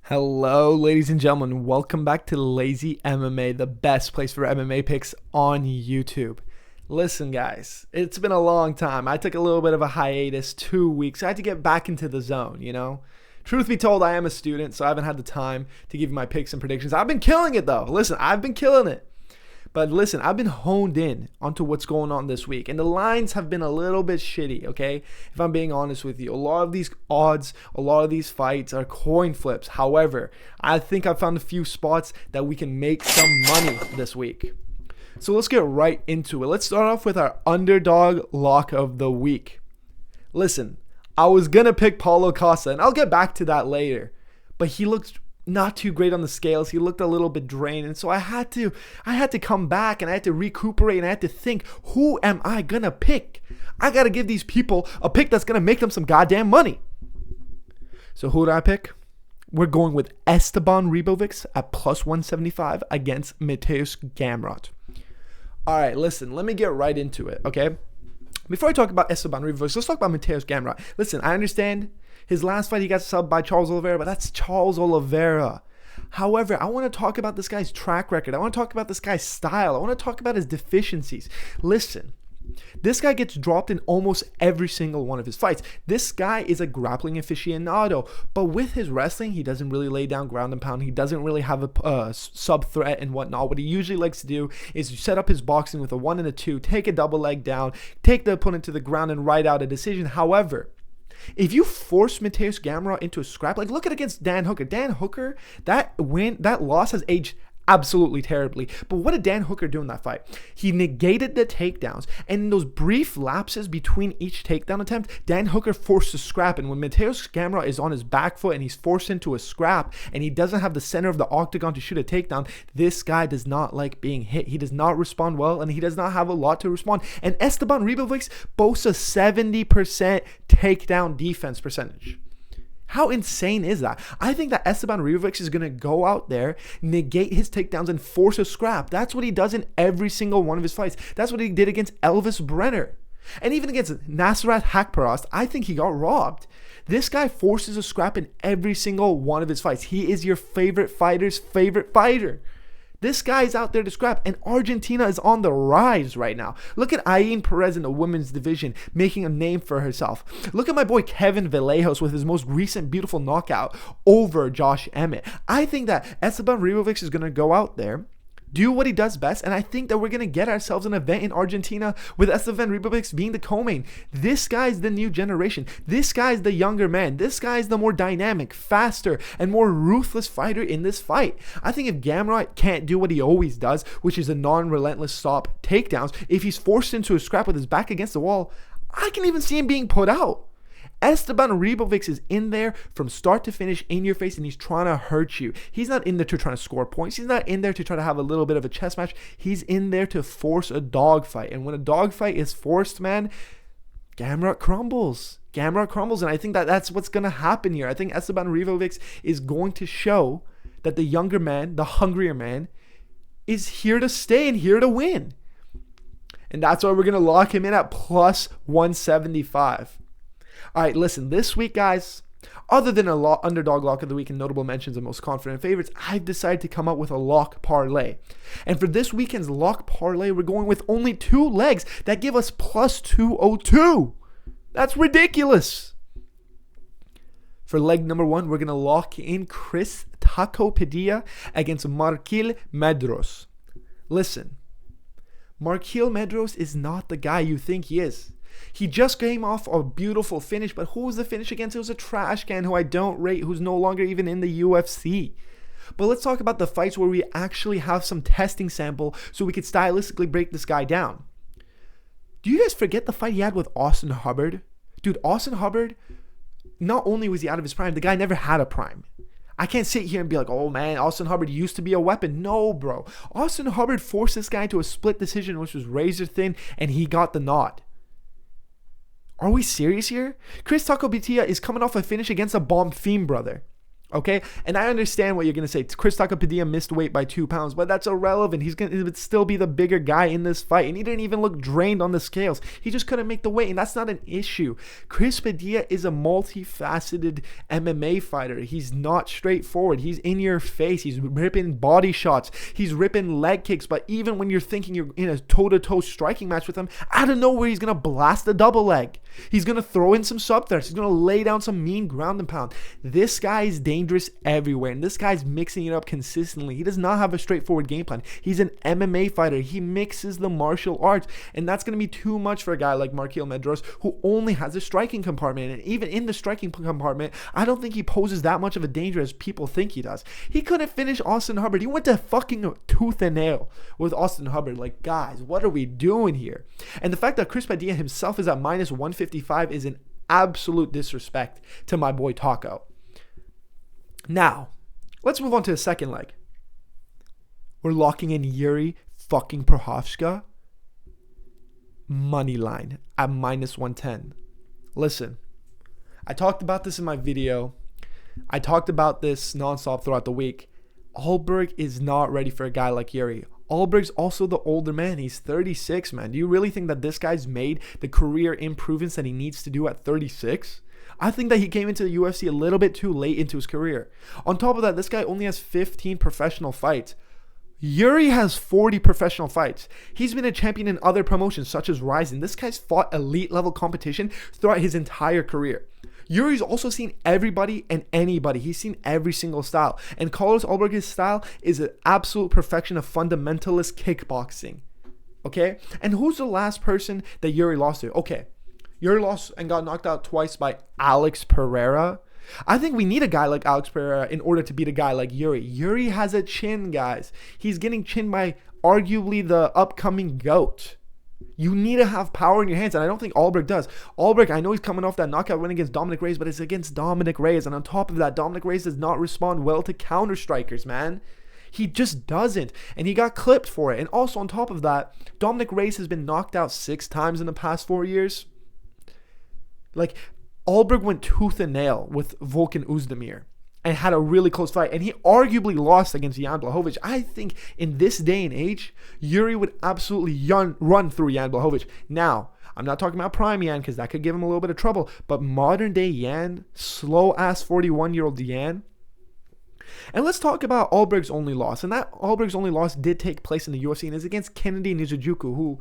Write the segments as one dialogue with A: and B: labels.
A: Hello, ladies and gentlemen. Welcome back to Lazy MMA, the best place for MMA picks on YouTube. Listen, guys, it's been a long time. I took a little bit of a hiatus, 2 weeks. I had to get back into the zone, Truth be told, I am a student, so I haven't had the time to give you my picks and predictions. I've been killing it, though. Listen, I've been killing it. But listen, I've been honed in onto what's going on this week. And the lines have been a little bit shitty, okay? If I'm being honest with you. A lot of these odds, a lot of these fights are coin flips. However, I think I found a few spots that we can make some money this week. So let's get right into it. Let's start off with our underdog lock of the week. Listen, I was going to pick Paulo Costa, and I'll get back to that later. But he looked not too great on the scales. He looked a little bit drained, and so I had to come back, and I had to recuperate, and I had to think, who am I gonna pick? I gotta give these people a pick that's gonna make them some goddamn money. So who did I pick? We're going with Esteban Ribovics at plus 175 against Mateusz Gamrot. All right, listen, let me get right into it, okay? Before I talk about Esteban Ribovics, let's talk about Mateusz Gamrot. Listen, I understand his last fight, he got subbed by Charles Oliveira, but that's Charles Oliveira. However, I want to talk about this guy's track record. I want to talk about this guy's style. I want to talk about his deficiencies. Listen, this guy gets dropped in almost every single one of his fights. This guy is a grappling aficionado, but with his wrestling, he doesn't really lay down ground and pound. He doesn't really have a sub threat and whatnot. What he usually likes to do is set up his boxing with a 1 and a 2, take a double leg down, take the opponent to the ground and ride out a decision. However, if you force Mateusz Gamrot into a scrap, like look at against Dan Hooker. Dan Hooker, that loss has aged absolutely terribly. But what did Dan Hooker do in that fight? He negated the takedowns, and in those brief lapses between each takedown attempt, Dan Hooker forced a scrap. And when Mateusz Gamrot is on his back foot and he's forced into a scrap and he doesn't have the center of the octagon to shoot a takedown, this guy does not like being hit. He does not respond well, and he does not have a lot to respond. And Esteban Ribovics boasts a 70% takedown defense percentage. How insane is that? I think that Esteban Ribovics is going to go out there, negate his takedowns, and force a scrap. That's what he does in every single one of his fights. That's what he did against Elvis Brenner. And even against Nasrat Hakparast, I think he got robbed. This guy forces a scrap in every single one of his fights. He is your favorite fighter's favorite fighter. This guy is out there to scrap, and Argentina is on the rise right now. Look at Ayin Perez in the women's division making a name for herself. Look at my boy Kevin Vallejos with his most recent beautiful knockout over Josh Emmett. I think that Esteban Ribovics is going to go out there, do what he does best, and I think that we're going to get ourselves an event in Argentina with Esteban Ribovics being the co-main. This guy's the new generation. This guy's the younger man. This guy's the more dynamic, faster, and more ruthless fighter in this fight. I think if Gamrot can't do what he always does, which is a non-relentless stop takedowns, if he's forced into a scrap with his back against the wall, I can even see him being put out. Esteban Ribovics is in there from start to finish in your face, and he's trying to hurt you. He's not in there to try to score points. He's not in there to try to have a little bit of a chess match. He's in there to force a dogfight. And when a dogfight is forced, man, Gamrot crumbles. Gamrot crumbles, and I think that that's what's going to happen here. I think Esteban Ribovics is going to show that the younger man, the hungrier man, is here to stay and here to win. And that's why we're going to lock him in at plus 175. All right, listen, this week, guys, other than underdog lock of the week and notable mentions of most confident favorites, I've decided to come up with a lock parlay. And for this weekend's lock parlay, we're going with only 2 legs that give us plus 202. That's ridiculous. For leg number 1, we're going to lock in Chris Taco Padilla against Marquil Medros. Listen, Marquil Medros is not the guy you think he is. He just came off a beautiful finish, but who was the finish against? It was a trash can who I don't rate, who's no longer even in the UFC. But let's talk about the fights where we actually have some testing sample so we could stylistically break this guy down. Do you guys forget the fight he had with Austin Hubbard? Dude, Austin Hubbard, not only was he out of his prime, the guy never had a prime. I can't sit here and be like, oh man, Austin Hubbard used to be a weapon. No, bro. Austin Hubbard forced this guy to a split decision, which was razor thin, and he got the nod. Are we serious here? Chris Taco Padilla is coming off a finish against a Bonfim brother. Okay, and I understand what you're gonna say. Chris Padilla missed weight by 2 pounds, but that's irrelevant. He would still be the bigger guy in this fight, and he didn't even look drained on the scales. He just couldn't make the weight, and that's not an issue. Chris Padilla is a multifaceted MMA fighter. He's not straightforward. He's in your face. He's ripping body shots. He's ripping leg kicks. But even when you're thinking you're in a toe-to-toe striking match with him, out of nowhere he's gonna blast a double leg. He's gonna throw in some sub threats. He's gonna lay down some mean ground and pound. This guy is dangerous everywhere, and this guy's mixing it up consistently. He does not have a straightforward game plan. He's an MMA fighter. He mixes the martial arts, and that's going to be too much for a guy like Marquil Medros, who only has a striking compartment. And even in the striking compartment, I don't think he poses that much of a danger as people think he does. He couldn't finish Austin Hubbard. He went to fucking tooth and nail with Austin Hubbard. Like, guys, what are we doing here? And the fact that Chris Padilla himself is at minus 155 is an absolute disrespect to my boy Taco. Now, let's move on to the second leg. We're locking in Yuri fucking Prochazka. Money line at minus 110. Listen, I talked about this in my video. I talked about this nonstop throughout the week. Ulberg is not ready for a guy like Yuri. Ulberg's also the older man. He's 36, man. Do you really think that this guy's made the career improvements that he needs to do at 36? I think that he came into the UFC a little bit too late into his career. On top of that, this guy only has 15 professional fights. Yuri has 40 professional fights. He's been a champion in other promotions such as Rising. This guy's fought elite level competition throughout his entire career. Yuri's also seen everybody and anybody. He's seen every single style. And Carlos Ulberg's style is an absolute perfection of fundamentalist kickboxing. Okay? And who's the last person that Yuri lost to? Okay. Yuri lost and got knocked out twice by Alex Pereira. I think we need a guy like Alex Pereira in order to beat a guy like Yuri. Yuri has a chin, guys. He's getting chinned by arguably the upcoming GOAT. You need to have power in your hands, and I don't think Ulberg does. Ulberg, I know he's coming off that knockout win against Dominic Reyes, but it's against Dominic Reyes. And on top of that, Dominic Reyes does not respond well to counter strikers, man. He just doesn't, and he got clipped for it. And also on top of that, Dominic Reyes has been knocked out 6 times in the past 4 years. Like, Ulberg went tooth and nail with Volkan Oezdemir and had a really close fight. And he arguably lost against Jan Blachowicz. I think in this day and age, Yuri would absolutely run through Jan Blachowicz. Now, I'm not talking about prime Jan because that could give him a little bit of trouble. But modern day Jan, slow-ass 41-year-old Jan. And let's talk about Ulberg's only loss. And that Ulberg's only loss did take place in the UFC and is against Kennedy Nzechukwu, who...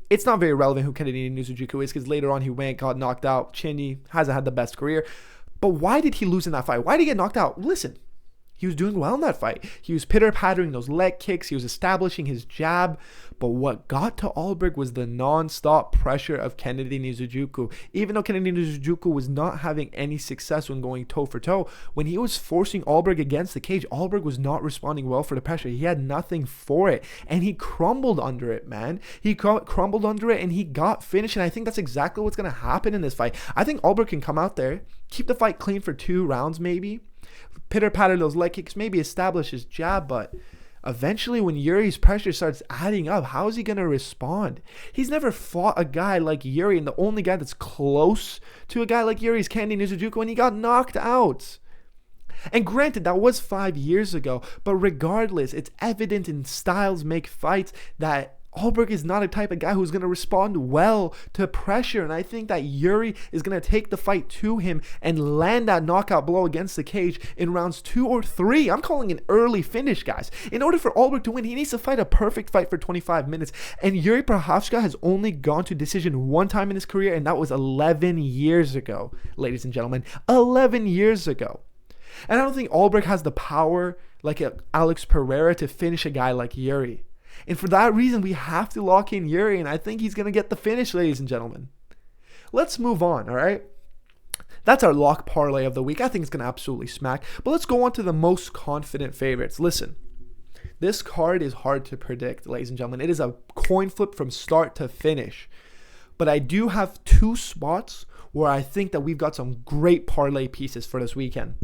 A: It's not very relevant who Kennedy Nzechukwu is because later on he got knocked out. Chinny hasn't had the best career. But why did he lose in that fight? Why did he get knocked out? Listen, he was doing well in that fight. He was pitter-pattering those leg kicks. He was establishing his jab. But what got to Ulberg was the non-stop pressure of Kennedy Nzechukwu. Even though Kennedy Nzechukwu was not having any success when going toe-for-toe, when he was forcing Ulberg against the cage, Ulberg was not responding well for the pressure. He had nothing for it. And he crumbled under it, man. He crumbled under it and he got finished. And I think that's exactly what's going to happen in this fight. I think Ulberg can come out there, keep the fight clean for 2 rounds maybe, pitter-patter those leg kicks, maybe establish his jab, but eventually when Yuri's pressure starts adding up, how is he going to respond? He's never fought a guy like Yuri, and the only guy that's close to a guy like Yuri is Kennedy Nzechukwu, and he got knocked out. And granted, that was 5 years ago, but regardless, it's evident in styles make fights that Ulberg is not a type of guy who's going to respond well to pressure. And I think that Yuri is going to take the fight to him and land that knockout blow against the cage in rounds 2 or 3. I'm calling an early finish, guys. In order for Ulberg to win, he needs to fight a perfect fight for 25 minutes. And Yuri Prochazka has only gone to decision 1 time in his career, and that was 11 years ago, ladies and gentlemen. 11 years ago. And I don't think Ulberg has the power like Alex Pereira to finish a guy like Yuri. And for that reason, we have to lock in Yuri, and I think he's going to get the finish, ladies and gentlemen. Let's move on, all right? That's our lock parlay of the week. I think it's going to absolutely smack. But let's go on to the most confident favorites. Listen, this card is hard to predict, ladies and gentlemen. It is a coin flip from start to finish. But I do have 2 spots where I think that we've got some great parlay pieces for this weekend.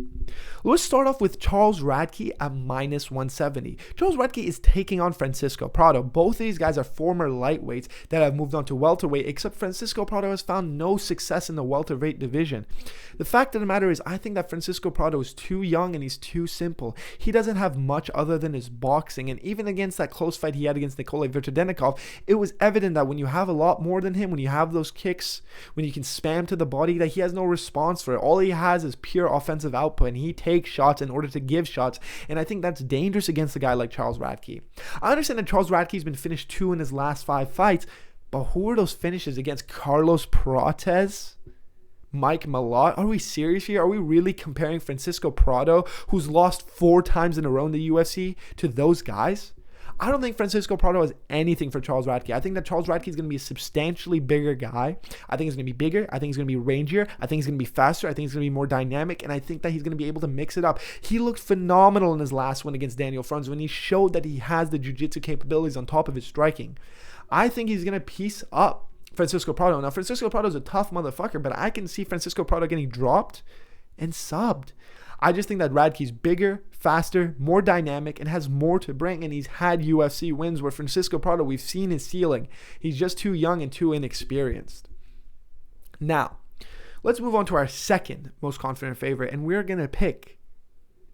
A: Let's start off with Charles Radke at minus 170. Charles Radke is taking on Francisco Prado. Both of these guys are former lightweights that have moved on to welterweight, except Francisco Prado has found no success in the welterweight division. The fact of the matter is, I think that Francisco Prado is too young and he's too simple. He doesn't have much other than his boxing, and even against that close fight he had against Nikolai Vertodenikov, it was evident that when you have a lot more than him, when you have those kicks, when you can spam to the body, that he has no response for it. All he has is pure offensive output, and he takes shots in order to give shots, and I think that's dangerous against a guy like Charles Radke. I understand that Charles Radke's been finished 2 in his last 5 fights, but who are those finishes against Carlos Prates, Mike Malott? Are we serious here? Are we really comparing Francisco Prado, who's lost 4 times in a row in the UFC, to those guys? I don't think Francisco Prado has anything for Charles Radke. I think that Charles Radke is going to be a substantially bigger guy. I think he's going to be bigger. I think he's going to be rangier. I think he's going to be faster. I think he's going to be more dynamic. And I think that he's going to be able to mix it up. He looked phenomenal in his last one against Daniel Franz when he showed that he has the jiu-jitsu capabilities on top of his striking. I think he's going to piece up Francisco Prado. Now, Francisco Prado is a tough motherfucker, but I can see Francisco Prado getting dropped and subbed. I just think that Radke's bigger, faster, more dynamic, and has more to bring. And he's had UFC wins where Francisco Prado, we've seen his ceiling. He's just too young and too inexperienced. Now, let's move on to our second most confident favorite, and we're going to pick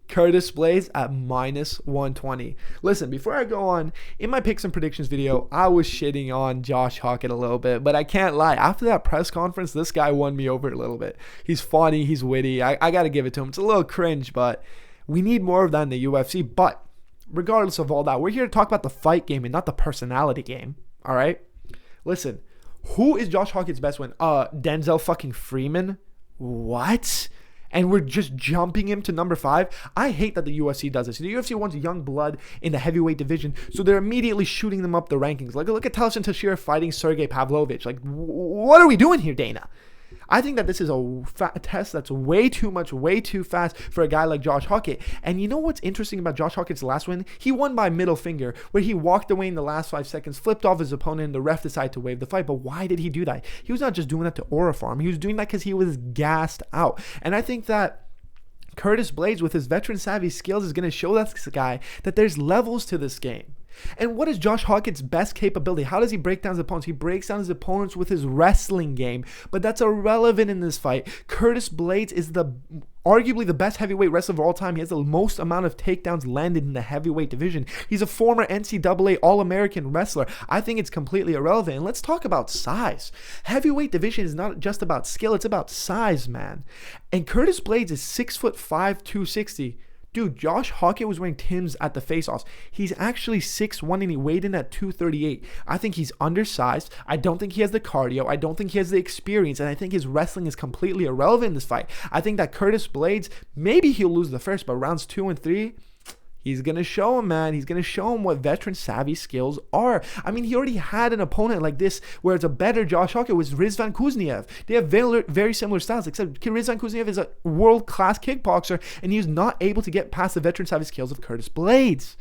A: Curtis Blaydes at minus 120. Listen, before I go on, in my picks and predictions video, I was shitting on Josh Hokit a little bit, but I can't lie. After that press conference, this guy won me over a little bit. He's funny, he's witty. I got to give it to him. It's a little cringe, but we need more of that in the UFC. But regardless of all that, we're here to talk about the fight game and not the personality game. All right? Listen, who is Josh Hokit's best win? Denzel fucking Freeman? What? And we're just jumping him to number 5. I hate that the UFC does this. The UFC wants young blood in the heavyweight division, so they're immediately shooting them up the rankings. Like, look at Talison Teixeira fighting Sergey Pavlovich. Like, what are we doing here, Dana? I think that this is a test that's way too much, way too fast for a guy like Josh Hokit. And you know what's interesting about Josh Hokit's last win? He won by middle finger, where he walked away in the last 5 seconds, flipped off his opponent, and the ref decided to waive the fight. But why did he do that? He was not just doing that to aura farm. He was doing that because he was gassed out. And I think that Curtis Blaydes, with his veteran savvy skills, is going to show this guy that there's levels to this game. And what is Josh Hokit's best capability? How does he break down his opponents? He breaks down his opponents with his wrestling game, but that's irrelevant in this fight. Curtis Blaydes is arguably the best heavyweight wrestler of all time. He has the most amount of takedowns landed in the heavyweight division. He's a former NCAA All-American wrestler. I think it's completely irrelevant. And let's talk about size. Heavyweight division is not just about skill, it's about size, man. And Curtis Blaydes is 6'5", 260. Dude, Josh Hokit was wearing Timbs at the face-offs. He's actually 6'1", and he weighed in at 238. I think he's undersized. I don't think he has the cardio. I don't think he has the experience. And I think his wrestling is completely irrelevant in this fight. I think that Curtis Blaydes, maybe he'll lose the first, but rounds 2 and 3, he's going to show him, man. He's going to show him what veteran savvy skills are. I mean, he already had an opponent like this where it's a better Josh Hokit was Rizvan Kuzniev. They have very, very similar styles, except Rizvan Kuzniev is a world-class kickboxer, and he was not able to get past the veteran savvy skills of Curtis Blaydes.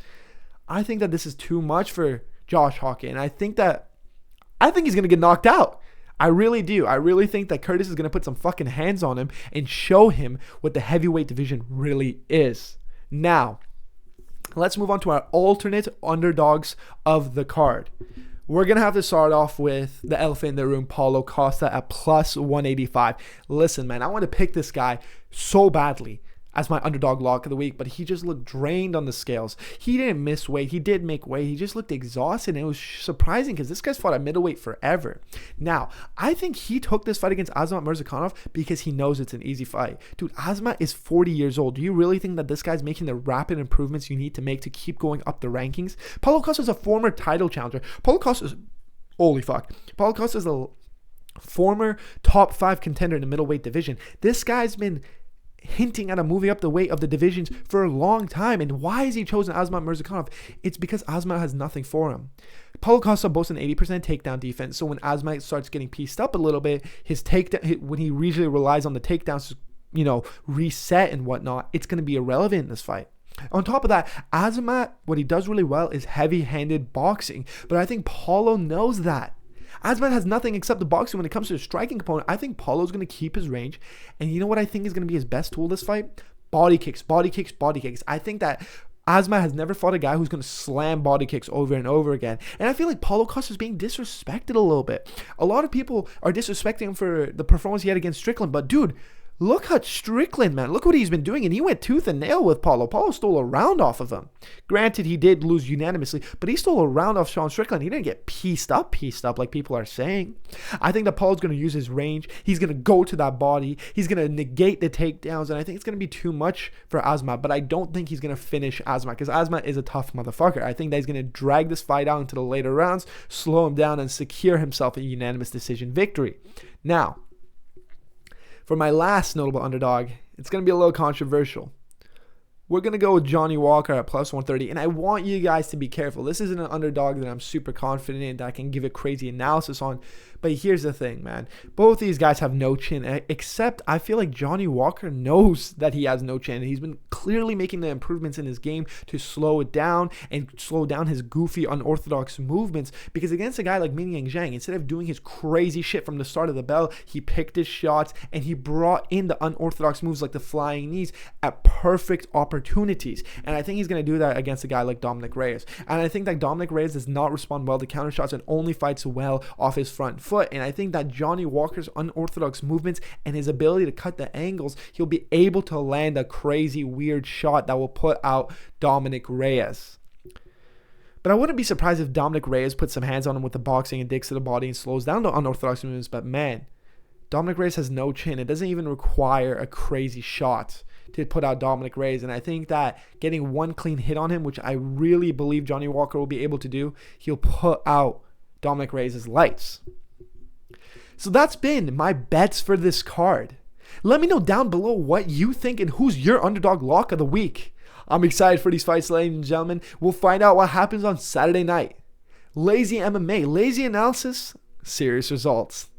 A: I think that this is too much for Josh Hokit, and I think he's going to get knocked out. I really do. I really think that Curtis is going to put some fucking hands on him and show him what the heavyweight division really is. Now, let's move on to our alternate underdogs of the card. We're going to have to start off with the elephant in the room, Paulo Costa at plus 185. Listen, man, I want to pick this guy so badly as my underdog lock of the week, but he just looked drained on the scales. He didn't miss weight. He did make weight. He just looked exhausted, and it was surprising because this guy's fought at middleweight forever. Now, I think he took this fight against Azamat Murzakanov because he knows it's an easy fight. Dude, Azamat is 40 years old. Do you really think that this guy's making the rapid improvements you need to make to keep going up the rankings? Paulo Costa is a former title challenger. Paulo Costa is, holy fuck. Paulo Costa is a former top 5 contender in the middleweight division. This guy's been hinting at a moving up the weight of the divisions for a long time. And why has he chosen Azamat Murzakanov? It's because Azamat has nothing for him. Paulo Costa boasts an 80% takedown defense, so when Azamat starts getting pieced up a little bit, his takedown, when he usually relies on the takedowns to, reset and whatnot, it's going to be irrelevant in this fight. On top of that, Azamat, what he does really well is heavy-handed boxing, but I think Paulo knows that. Asmat has nothing except the boxing when it comes to the striking component. I think Paulo's going to keep his range. And you know what I think is going to be his best tool this fight? Body kicks, body kicks, body kicks. I think that Asmat has never fought a guy who's going to slam body kicks over and over again. And I feel like Paulo Costa is being disrespected a little bit. A lot of people are disrespecting him for the performance he had against Strickland. But dude, look at Strickland, man. Look what he's been doing. And he went tooth and nail with Paulo. Paulo stole a round off of him. Granted, he did lose unanimously, but he stole a round off Sean Strickland. He didn't get pieced up like people are saying. I think that Paulo's going to use his range. He's going to go to that body. He's going to negate the takedowns. And I think it's going to be too much for Asmat. But I don't think he's going to finish Asmat because Asmat is a tough motherfucker. I think that he's going to drag this fight out into the later rounds, slow him down, and secure himself a unanimous decision victory. Now, for my last notable underdog, it's going to be a little controversial. We're going to go with Johnny Walker at plus 130, and I want you guys to be careful. This isn't an underdog that I'm super confident in, that I can give a crazy analysis on, but here's the thing, man. Both these guys have no chin, except I feel like Johnny Walker knows that he has no chin. He's been clearly making the improvements in his game to slow it down and slow down his goofy, unorthodox movements, because against a guy like Mingyang Zhang, instead of doing his crazy shit from the start of the bell, he picked his shots and he brought in the unorthodox moves like the flying knees at perfect opportunities. And I think he's going to do that against a guy like Dominic Reyes. And I think that Dominic Reyes does not respond well to counter shots and only fights well off his front foot. And I think that Johnny Walker's unorthodox movements and his ability to cut the angles, he'll be able to land a crazy, weird shot that will put out Dominic Reyes. But I wouldn't be surprised if Dominic Reyes puts some hands on him with the boxing and digs to the body and slows down the unorthodox movements. But man, Dominic Reyes has no chin. It doesn't even require a crazy shot to put out Dominic Reyes. And I think that getting one clean hit on him, which I really believe Johnny Walker will be able to do, he'll put out Dominic Reyes' lights. So that's been my bets for this card. Let me know down below what you think and who's your underdog lock of the week. I'm excited for these fights, ladies and gentlemen. We'll find out what happens on Saturday night. Lazy MMA, lazy analysis, serious results.